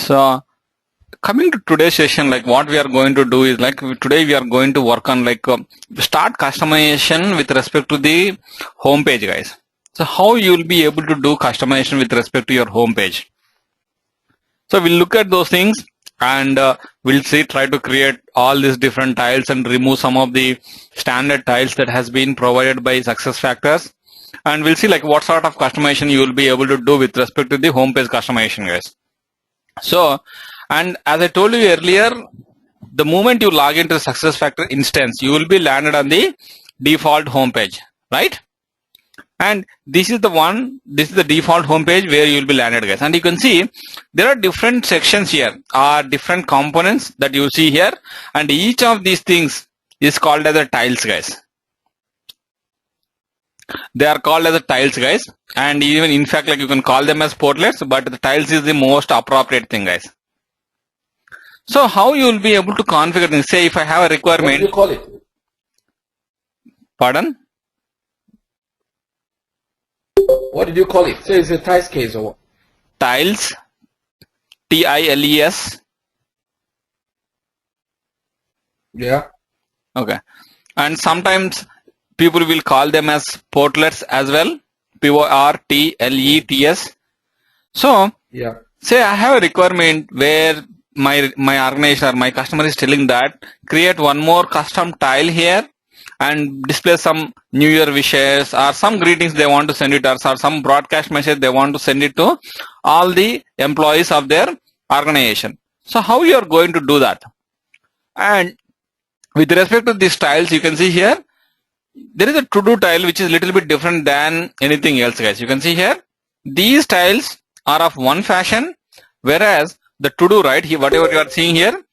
So coming to today's session, like what we are going to do is like today we are going to work on like start customization with respect to the home page, guys. So how you will be able to do customization with respect to your home page. So we'll look at those things and we'll try to create all these different tiles and remove some of the standard tiles that has been provided by SuccessFactors. And we'll see like what sort of customization you will be able to do with respect to the home page customization, guys. So, and as I told you earlier, the moment you log into the SuccessFactors instance, you will be landed on the default home page, right? And this is the default home page where you will be landed, guys. And you can see there are different sections here, different components that you see here, and each of these things is called as a tiles, guys. They are called as a tiles, guys, and even in fact like you can call them as portlets, but the tiles is the most appropriate thing, guys. So how you will be able to configure things? Say if I have a requirement. What do you call it? Pardon? What did you call it? Say it's a tiles case or what? Tiles, T-I-L-E-S. Yeah. Okay. And sometimes people will call them as portlets as well. P-O-R-T-L-E-T-S. So, yeah. Say I have a requirement where my organization or my customer is telling that create one more custom tile here and display some New Year wishes or some greetings they want to send it, or some broadcast message they want to send it to all the employees of their organization. So how you are going to do that? And with respect to these tiles, you can see here there is a to-do tile which is a little bit different than anything else, guys. You can see here these tiles are of one fashion, whereas the to-do, right here, whatever you are seeing here,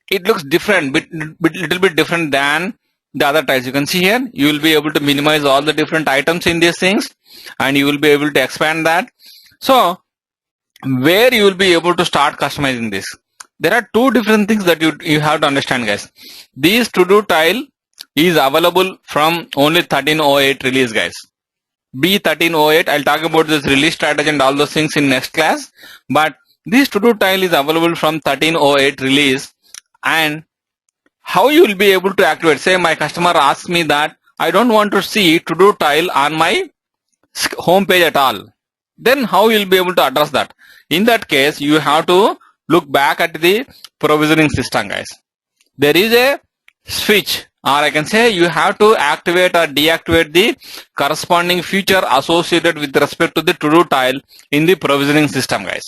it looks different, little bit different than the other tiles. You can see here you will be able to minimize all the different items in these things, and you will be able to expand that. So where you will be able to start customizing this? There are two different things that you have to understand, guys. This to-do tile is available from only 13.08 release, guys. B13.08. I'll talk about this release strategy and all those things in next class. But this to-do tile is available from 13.08 release. And how you will be able to activate? Say my customer asks me that I don't want to see to-do tile on my home page at all. Then how you will be able to address that? In that case, you have to look back at the provisioning system, guys. There is a switch, or I can say you have to activate or deactivate the corresponding feature associated with respect to the to-do tile in the provisioning system, guys.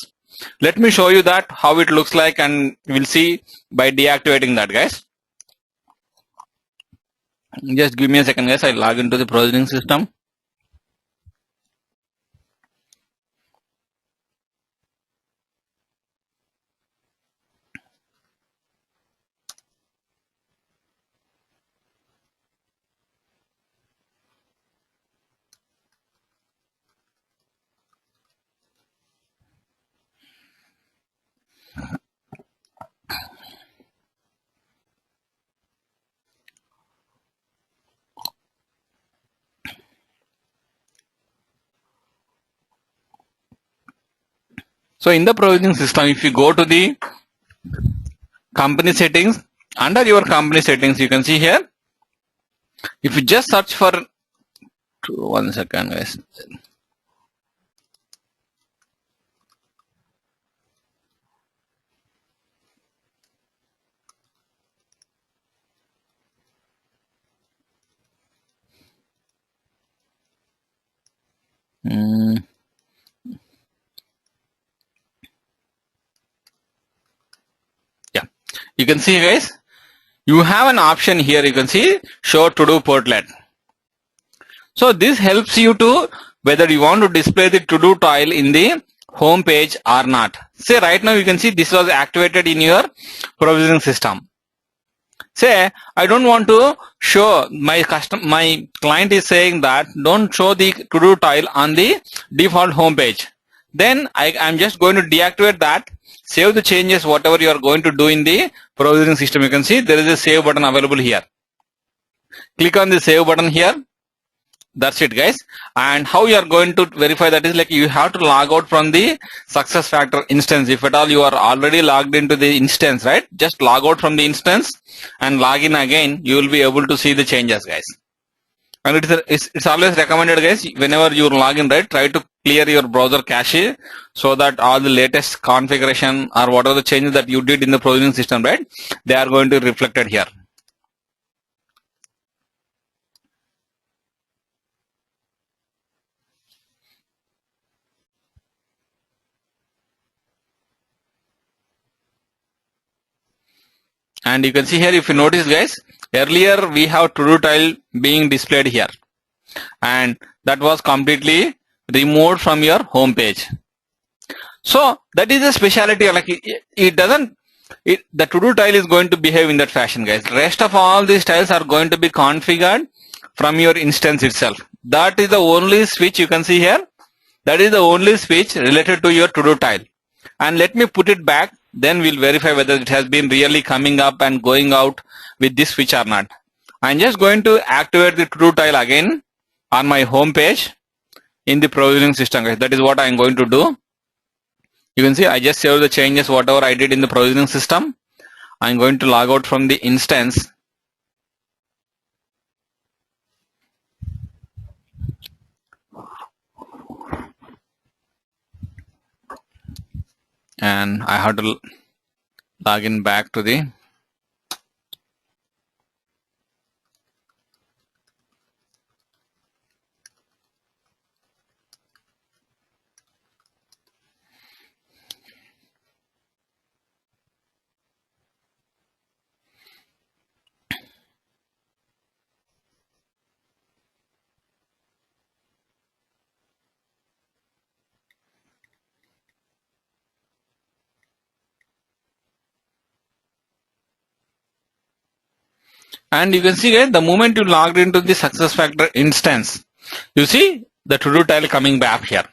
Let me show you that how it looks like, and we'll see by deactivating that, guys. Just give me a second, guys. I'll log into the provisioning system. So in the provisioning system, if you go to the company settings, under your company settings, you can see here, if you just search for, one second, guys. You can see, guys, you have an option here. You can see show to-do portlet. So this helps you to whether you want to display the to-do tile in the home page or not. Say right now you can see this was activated in your provisioning system. Say I don't want to show my client is saying that don't show the to-do tile on the default home page. Then I'm just going to deactivate that. Save the changes, whatever you are going to do in the provisioning system. You can see there is a save button available here. Click on the save button here. That's it, guys. And how you are going to verify that is like you have to log out from the success factor instance. If at all you are already logged into the instance, right? Just log out from the instance and log in again. You will be able to see the changes, guys. And it's always recommended, guys, whenever you log in, right, try to clear your browser cache so that all the latest configuration or whatever the changes that you did in the provisioning system, right, they are going to be reflected here. And you can see here, if you notice, guys, earlier we have to-do tile being displayed here, and that was completely removed from your home page. So that is a speciality. Like the to-do tile is going to behave in that fashion, guys. Rest of all these tiles are going to be configured from your instance itself. That is the only switch you can see here. That is the only switch related to your to-do tile. And let me put it back. Then we'll verify whether it has been really coming up and going out with this switch or not. I'm just going to activate the to-do tile again on my home page in the provisioning system, guys. That is what I'm going to do. You can see I just saved the changes whatever I did in the provisioning system. I'm going to log out from the instance. And I have to log in back to the and you can see, guys, the moment you logged into the success factor instance, you see the to-do tile coming back here.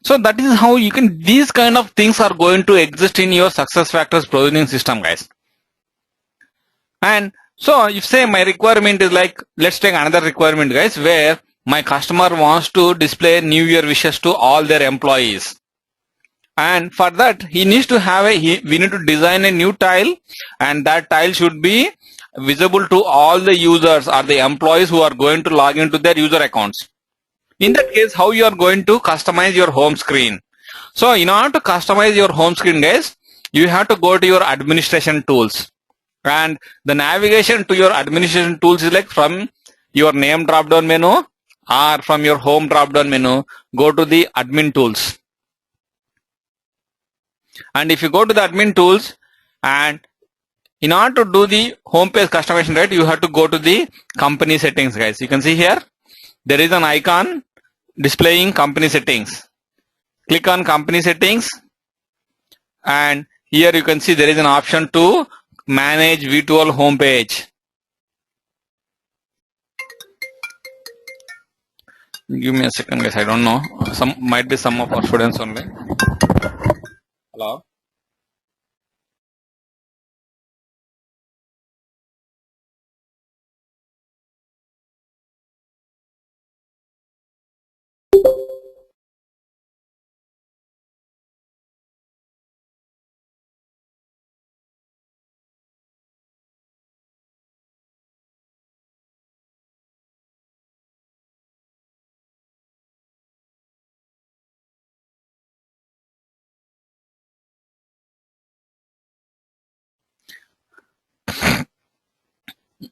So that is how you can, these kind of things are going to exist in your success factors provisioning system, guys. And so if say my requirement is like, let's take another requirement, guys, where my customer wants to display New Year wishes to all their employees. And for that, he needs to have we need to design a new tile, and that tile should be visible to all the users or the employees who are going to log into their user accounts. In that case, how you are going to customize your home screen? So in order to customize your home screen, guys, you have to go to your administration tools, and the navigation to your administration tools is like from your name drop down menu or from your home drop down menu, go to the admin tools. And if you go to the admin tools, and in order to do the home page customization, right, you have to go to the company settings, guys. You can see here, there is an icon displaying company settings. Click on company settings, and here you can see there is an option to manage virtual home page. Give me a second, guys. I don't know. Might be some of our students only. Hello.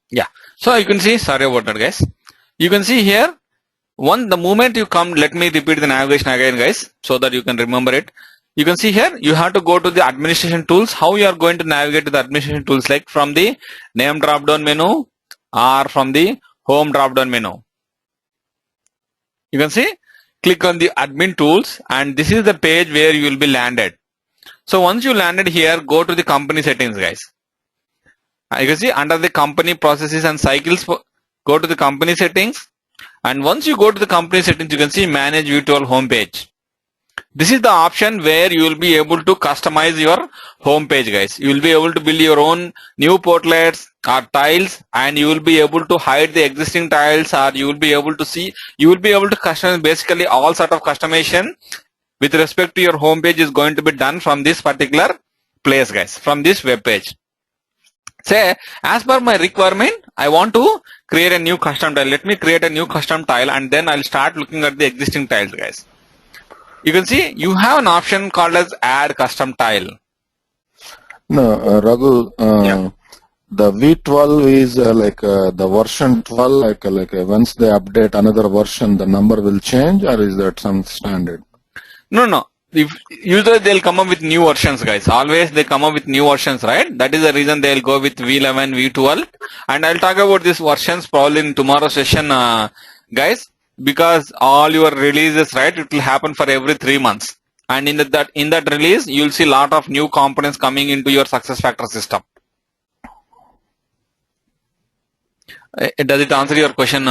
Yeah. So you can see, sorry about that, guys. You can see here, the moment you come, let me repeat the navigation again, guys, so that you can remember it. You can see here, you have to go to the administration tools. How you are going to navigate to the administration tools, like from the name drop down menu or from the home drop down menu. You can see, click on the admin tools, and this is the page where you will be landed. So once you landed here, go to the company settings, guys. You can see under the company processes and cycles, go to the company settings. And once you go to the company settings, you can see manage virtual home page. This is the option where you will be able to customize your home page, guys. You will be able to build your own new portlets or tiles, and you will be able to hide the existing tiles, or you will be able to see, you will be able to customize basically all sort of customization with respect to your home page is going to be done from this particular place, guys, from this web page. Say, as per my requirement, I want to create a new custom tile. Let me create a new custom tile, and then I'll start looking at the existing tiles, guys. You can see you have an option called as add custom tile. No, Raghu, Yeah. the V12 is the version 12, once they update another version, the number will change, or is that some standard? No. If usually they'll come up with new versions, guys. Always they come up with new versions, right? That is the reason they'll go with V11, V12. And I'll talk about these versions probably in tomorrow's session, guys, because all your releases, right, it will happen for every 3 months. And in that release, you'll see a lot of new components coming into your SuccessFactors system. Does it answer your question,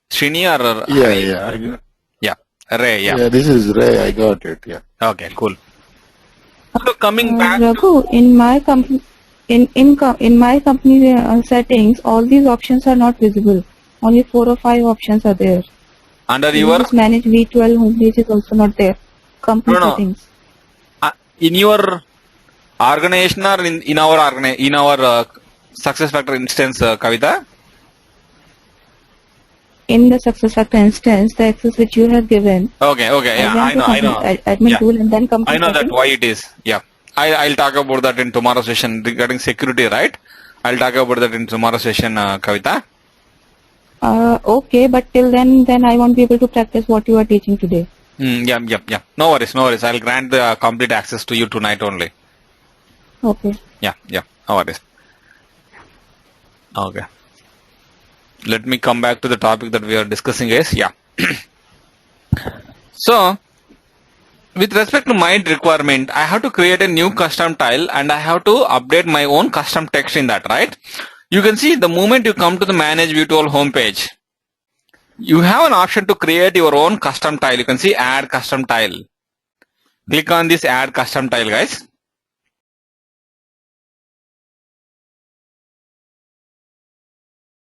Srini, or? Yeah. Ray, yeah. Yeah, this is Ray, I got it, yeah. Okay, cool. So coming back. Raghu, in my company, in my company settings, all these options are not visible. Only 4 or 5 options are there. Under your manage V12 homepage is also not there. Company settings. In your organization or in our SuccessFactors instance, Kavita? In the SuccessFactors instance, the access which you have given. Okay, yeah, I know. Admin tool and then company I know that settings. why it is. Yeah, I'll talk about that in tomorrow's session regarding security, right? I'll talk about that in tomorrow's session, Kavita. Okay, but till then I won't be able to practice what you are teaching today. Yeah. No worries. I'll grant the complete access to you tonight only. Okay. Yeah. No worries. Okay. Let me come back to the topic that we are discussing, guys. Yeah. So, with respect to my requirement, I have to create a new custom tile and I have to update my own custom text in that, right? You can see the moment you come to the Manage V12 homepage, you have an option to create your own custom tile. You can see Add Custom Tile. Click on this Add Custom Tile, guys.